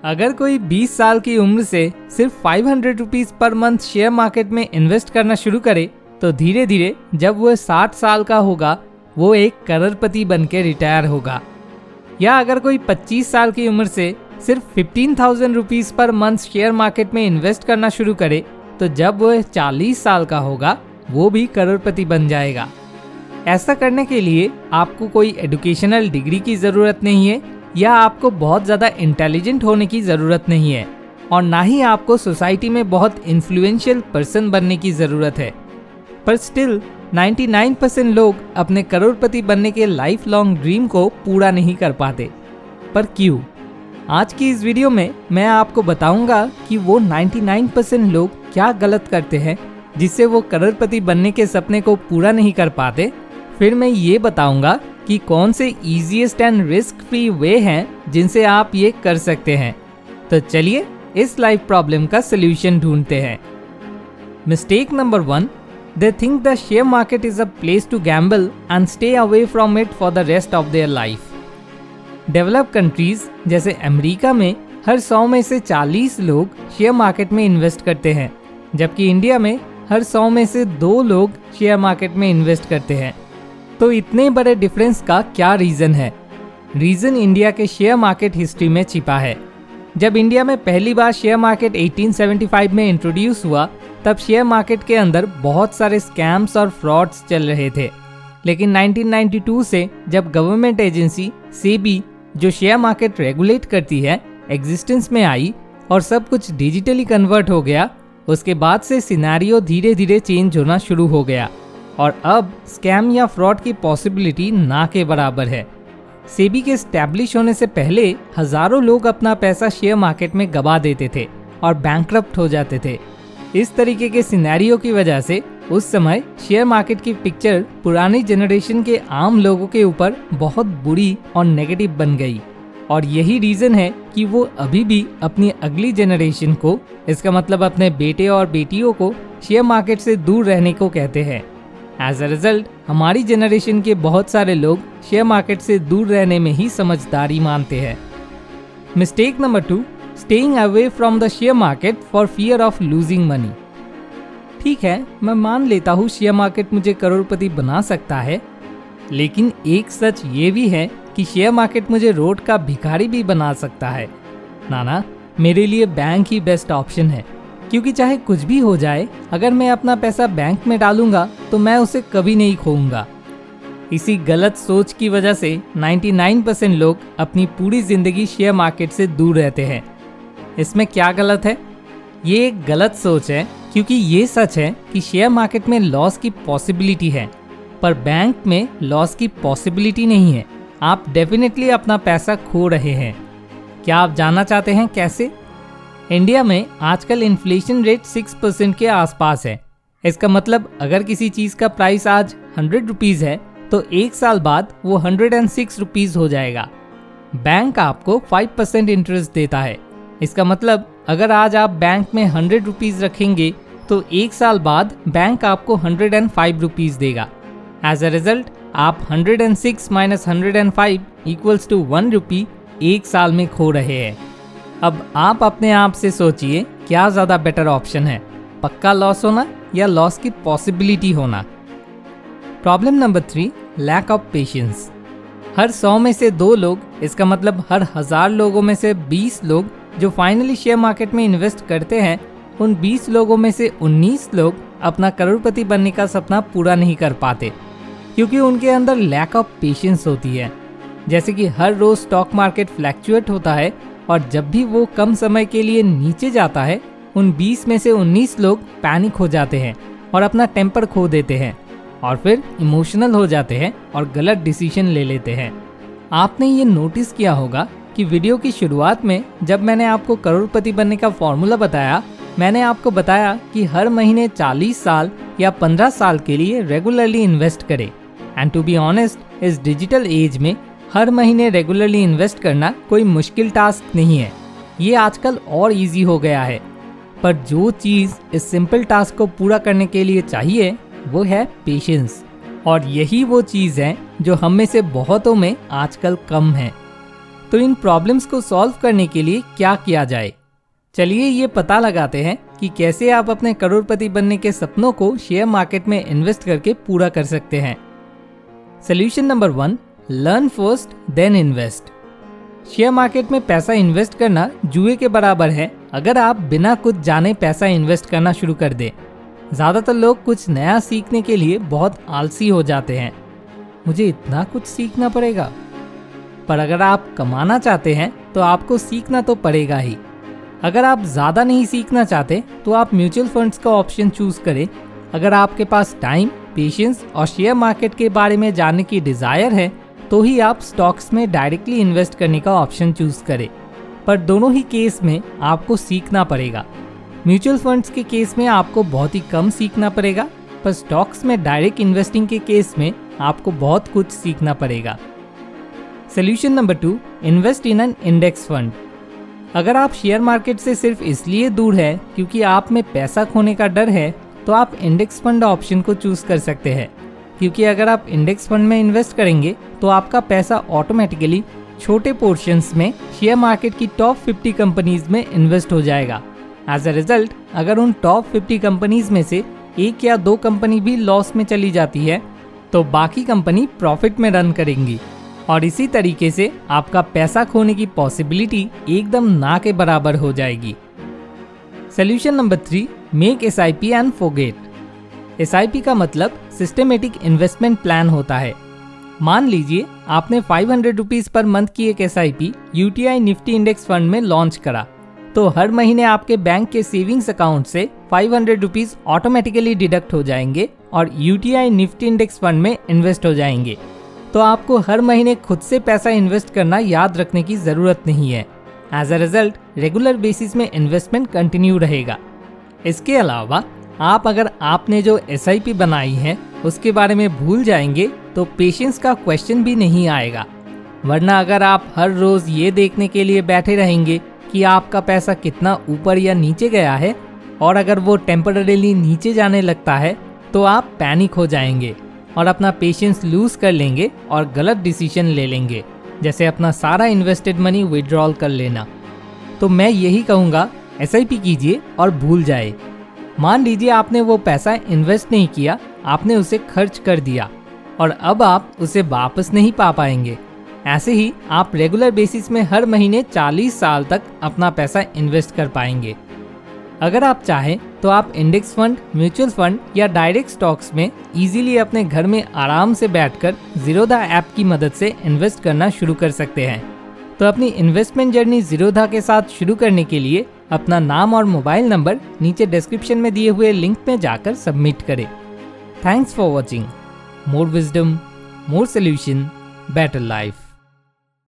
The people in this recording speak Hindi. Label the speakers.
Speaker 1: अगर कोई 20 साल की उम्र से सिर्फ 500 rupees per month share market में इन्वेस्ट करना शुरू करे तो धीरे धीरे जब वह 60 साल का होगा वो एक करोड़पति बनकर रिटायर होगा। या अगर कोई 25 साल की उम्र से सिर्फ 15,000 rupees per month share market में इन्वेस्ट करना शुरू करे तो जब वह 40 साल का होगा वो भी करोड़पति बन जाएगा। ऐसा करने के लिए आपको कोई एजुकेशनल डिग्री की ज़रूरत नहीं है या आपको बहुत ज़्यादा इंटेलिजेंट होने की ज़रूरत नहीं है और ना ही आपको सोसाइटी में बहुत इन्फ्लुएंशियल पर्सन बनने की ज़रूरत है। पर स्टिल 99% लोग अपने करोड़पति बनने के लाइफ लॉन्ग ड्रीम को पूरा नहीं कर पाते। पर क्यों? आज की इस वीडियो में मैं आपको बताऊंगा कि वो 99% लोग क्या गलत करते हैं जिससे वो करोड़पति बनने के सपने को पूरा नहीं कर पाते। फिर मैं ये बताऊंगा कि कौन से easiest and risk free way हैं जिनसे आप ये कर सकते हैं। तो चलिए इस लाइफ प्रॉब्लम का सलूशन ढूंढते हैं। Mistake number 1, they think the share market is a place to gamble and stay away from it for the rest of their life. Developed countries जैसे अमेरिका में हर 100 में से 40 लोग शेयर मार्केट में इन्वेस्ट करते हैं, जबकि इंडिया में हर 100 में से 2 लोग शेयर मार्केट में इन्वेस्ट करते हैं। तो इतने बड़े डिफरेंस का क्या रीज़न है? रीज़न इंडिया के शेयर मार्केट हिस्ट्री में छिपा है। जब इंडिया में पहली बार शेयर मार्केट 1875 में इंट्रोड्यूस हुआ तब शेयर मार्केट के अंदर बहुत सारे स्कैम्स और फ्रॉड्स चल रहे थे। लेकिन 1992 से जब गवर्नमेंट एजेंसी सेबी जो शेयर मार्केट रेगुलेट करती है एग्जिस्टेंस में आई और सब कुछ डिजिटली कन्वर्ट हो गया, उसके बाद से सिनेरियो धीरे धीरे चेंज होना शुरू हो गया और अब स्कैम या फ्रॉड की पॉसिबिलिटी ना के बराबर है। सेबी के एस्टैब्लिश होने से पहले हजारों लोग अपना पैसा शेयर मार्केट में गवा देते थे और बैंकरप्ट हो जाते थे। इस तरीके के सिनेरियो की वजह से उस समय शेयर मार्केट की पिक्चर पुरानी जनरेशन के आम लोगों के ऊपर बहुत बुरी और नेगेटिव बन गई और यही रीज़न है कि वो अभी भी अपनी अगली जनरेशन को, इसका मतलब अपने बेटे और बेटियों को, शेयर मार्केट से दूर रहने को कहते हैं। एज अ रिजल्ट हमारी जनरेशन के बहुत सारे लोग शेयर मार्केट से दूर रहने में ही समझदारी मानते हैं। Mistake number 2, staying away from the share market for fear of losing money. ठीक है, मैं मान लेता हूँ शेयर मार्केट मुझे करोड़पति बना सकता है, लेकिन एक सच ये भी है कि शेयर मार्केट मुझे रोड का भिखारी भी बना सकता है। ना, मेरे लिए बैंक ही बेस्ट ऑप्शन है, क्योंकि चाहे कुछ भी हो जाए, अगर मैं अपना पैसा बैंक में डालूंगा तो मैं उसे कभी नहीं खोऊंगा। इसी गलत सोच की वजह से 99% लोग अपनी पूरी जिंदगी शेयर मार्केट से दूर रहते हैं। इसमें क्या गलत है? ये एक गलत सोच है क्योंकि ये सच है कि शेयर मार्केट में लॉस की पॉसिबिलिटी है, पर बैंक में लॉस की पॉसिबिलिटी नहीं है। आप डेफिनेटली अपना पैसा खो रहे हैं। क्या आप जानना चाहते हैं कैसे? इंडिया में आजकल इन्फ्लेशन रेट 6% के आसपास है। इसका मतलब अगर किसी चीज़ का प्राइस आज 100 रुपीज़ है तो एक साल बाद वो 106 रुपीज़ हो जाएगा। बैंक आपको 5% इंटरेस्ट देता है। इसका मतलब अगर आज आप बैंक में 100 रुपीज़ रखेंगे तो एक साल बाद बैंक आपको 105 रुपीज़ देगा। एज अ रिजल्ट आप 106 माइनस 105 इक्वल्स टू 1 रुपी एक साल में खो रहे हैं। अब आप अपने आप से सोचिए क्या ज़्यादा बेटर ऑप्शन है, पक्का लॉस होना या लॉस की पॉसिबिलिटी होना। Problem number 3, lack of patience. हर 100 में से 2 लोग, इसका मतलब हर 1000 लोगों में से 20 लोग जो फाइनली शेयर मार्केट में इन्वेस्ट करते हैं, उन 20 लोगों में से 19 लोग अपना करोड़पति बनने का सपना पूरा नहीं कर पाते क्योंकि उनके अंदर लैक ऑफ पेशेंस होती है। जैसे कि हर रोज स्टॉक मार्केट फ्लैक्चुएट होता है और जब भी वो कम समय के लिए नीचे जाता है, उन 20 में से 19 लोग पैनिक हो जाते हैं और अपना टेम्पर खो देते हैं और फिर इमोशनल हो जाते हैं और गलत डिसीजन ले लेते हैं। आपने ये नोटिस किया होगा कि वीडियो की शुरुआत में जब मैंने आपको करोड़पति बनने का फॉर्मूला बताया, मैंने आपको बताया कि हर महीने 40 साल या 15 साल के लिए रेगुलरली इन्वेस्ट करें। एंड टू बी ऑनेस्ट, इस डिजिटल एज में हर महीने रेगुलरली इन्वेस्ट करना कोई मुश्किल टास्क नहीं है। ये आजकल और इजी हो गया है, पर जो चीज़ इस सिंपल टास्क को पूरा करने के लिए चाहिए वो है पेशेंस। और यही वो चीज़ है जो हम में से बहुतों में आजकल कम है। तो इन प्रॉब्लम्स को सॉल्व करने के लिए क्या किया जाए? चलिए ये पता लगाते हैं कि कैसे आप अपने करोड़पति बनने के सपनों को शेयर मार्केट में इन्वेस्ट करके पूरा कर सकते हैं। Solution number 1, learn first then invest. Share market में पैसा इन्वेस्ट करना जुए के बराबर है अगर आप बिना कुछ जाने पैसा इन्वेस्ट करना शुरू कर दें। ज़्यादातर लोग कुछ नया सीखने के लिए बहुत आलसी हो जाते हैं। मुझे इतना कुछ सीखना पड़ेगा। पर अगर आप कमाना चाहते हैं तो आपको सीखना तो पड़ेगा ही। अगर आप ज़्यादा नहीं सीखना चाहते तो आप म्यूचुअल फंड्स का ऑप्शन चूज करें। अगर आपके पास टाइम, पेशेंस और शेयर मार्केट के बारे में जानने की डिज़ायर है तो ही आप स्टॉक्स में डायरेक्टली इन्वेस्ट करने का ऑप्शन चूज करें। पर दोनों ही केस में आपको सीखना पड़ेगा। म्यूचुअल फंड्स के केस में आपको बहुत ही कम सीखना पड़ेगा, पर स्टॉक्स में डायरेक्ट इन्वेस्टिंग के केस में आपको बहुत कुछ सीखना पड़ेगा। Solution number 2, invest in an index fund. अगर आप शेयर मार्केट से सिर्फ इसलिए दूर है क्योंकि आप में पैसा खोने का डर है तो आप इंडेक्स फंड ऑप्शन को चूज कर सकते हैं, क्योंकि अगर आप इंडेक्स फंड में इन्वेस्ट करेंगे तो आपका पैसा ऑटोमेटिकली छोटे पोर्शंस में शेयर मार्केट की टॉप 50 कंपनीज में इन्वेस्ट हो जाएगा। एज अ रिजल्ट, अगर उन टॉप 50 कंपनीज में से 1 या 2 कंपनी भी लॉस में चली जाती है तो बाकी कंपनी प्रॉफिट में रन करेंगी और इसी तरीके से आपका पैसा खोने की पॉसिबिलिटी एकदम ना के बराबर हो जाएगी। Solution number 3, make SIP and forget. SIP का मतलब सिस्टमेटिक इन्वेस्टमेंट प्लान होता है। मान लीजिए आपने 500 रुपीज पर मंथ की एक SIP UTI Nifty index fund में लॉन्च करा, तो हर महीने आपके बैंक के सेविंग्स अकाउंट से 500 रुपीज ऑटोमेटिकली डिडक्ट हो जाएंगे और UTI निफ्टी इंडेक्स फंड में इन्वेस्ट हो जाएंगे। तो आपको हर महीने खुद से पैसा इन्वेस्ट करना याद रखने की ज़रूरत नहीं है। As a result, regular basis में इन्वेस्टमेंट कंटिन्यू रहेगा। इसके अलावा आप अगर आपने जो SIP बनाई है उसके बारे में भूल जाएंगे तो पेशेंस का क्वेश्चन भी नहीं आएगा। वरना अगर आप हर रोज़ ये देखने के लिए बैठे रहेंगे कि आपका पैसा कितना ऊपर या नीचे गया है और अगर वो टेम्पररीली नीचे जाने लगता है तो आप पैनिक हो जाएंगे और अपना पेशेंस लूज कर लेंगे और गलत डिसीजन ले लेंगे, जैसे अपना सारा इन्वेस्टेड मनी विड्रॉल कर लेना। तो मैं यही कहूँगा, SIP कीजिए और भूल जाए। मान लीजिए आपने वो पैसा इन्वेस्ट नहीं किया, आपने उसे खर्च कर दिया और अब आप उसे वापस नहीं पा पाएंगे। ऐसे ही आप रेगुलर बेसिस में हर महीने 40 साल तक अपना पैसा इन्वेस्ट कर पाएंगे। अगर आप चाहें तो आप इंडेक्स फंड, म्यूचुअल फंड या डायरेक्ट स्टॉक्स में इजीली अपने घर में आराम से बैठकर ज़ीरोधा ऐप की मदद से इन्वेस्ट करना शुरू कर सकते हैं। तो अपनी इन्वेस्टमेंट जर्नी ज़ीरोधा के साथ शुरू करने के लिए अपना नाम और मोबाइल नंबर नीचे डिस्क्रिप्शन में दिए हुए लिंक में जाकर सबमिट करें। Thanks for watching. More wisdom, more solution, better life.